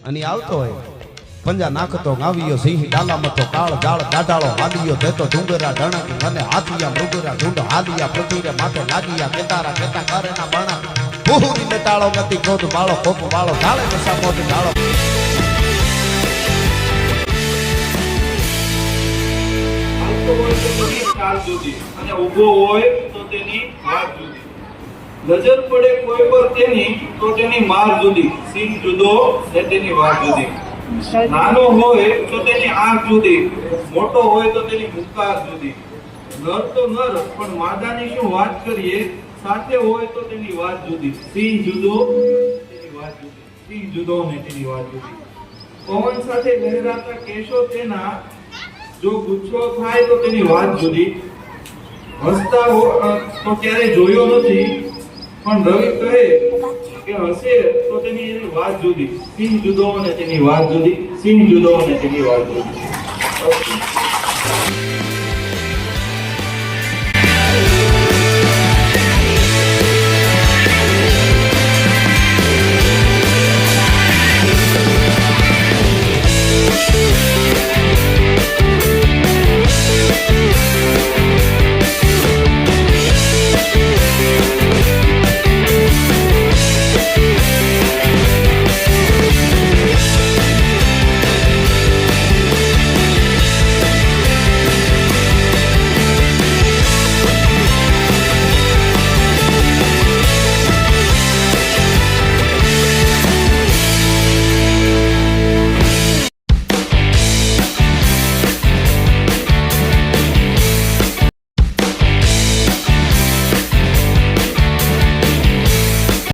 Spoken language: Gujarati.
અને આવતો હોય પંજા નાખતો ગાવિયો સિંહ ડાલા મતો કાળ જાળ ગાડાળો હાલિયો દેતો ડુંગરા ડણક અને હાથિયા મૃગરા ઢૂંઢ હાલિયા પૃથ્વીરે માથે લાગિયા કેતારા કેતા કારેના બાણા ભૂરી નટાળો ગતિ ક્રોધ બાળો કોપ બાળો ઢાળે નશા મોટ ઢાળો અને ઊભો હોય તો તેની વાત જુદી, નજર પડે કોઈ પર તેની તો તેની માર જુદી, સિંહ જુદો ને તેની વાત જુદી, નાનો હોય તો તેની આંખ જુદી, મોટો હોય તો તેની મુખાર જુદી, નર તો નર પણ માદાની શું વાત કરીએ, સાથે હોય તો તેની વાત જુદી, સિંહ જુદો તેની વાત જુદી, સિંહ જુદો ને તેની વાત જુદી, પવન સાથે લહેરાતા કેશો તેના જો ગુચ્છો થાય તો તેની વાત જુદી, હસતા તો ક્યારે જોયો નથી પણ રવિ કહે કે હસે તો તેની વાત જુદી, સિંહ જુદો અને તેની વાત જુદી, સિંહ જુદો અને તેની વાત જુદી.